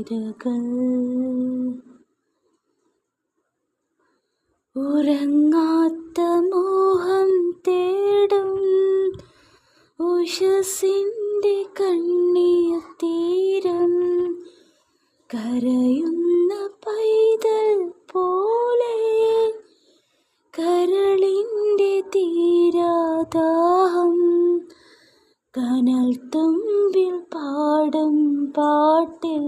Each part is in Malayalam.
നിരകൾ ഉറങ്ങാത്ത മോഹം തേടും ഉഷസിൻ്റെ കണ്ണീർ തീരം കരയുന്ന പൈതൽ പോലെ കരളിൻ്റെ തീരാദാഹം കനൽ തുമ്പിൽ പാടും പാട്ടിൽ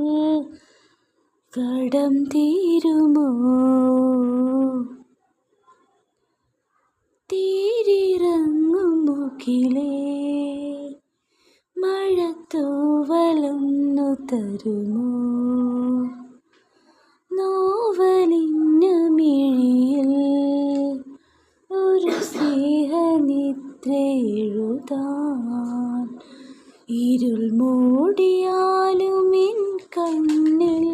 കടം തീരുമോ തീരിറങ്ങും മുകിലേ മഴത്തൂവലൊന്നു തരുമോ നോവലിന്ന മിഴിയിൽ ഒരു സ്നേഹനിദ്ര എഴുതാൻ ഇരുൾ മൂടിയാലും എൻ കണ്ണിൽ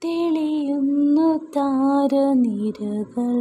തെളിയുന്നു താരനിരകൾ.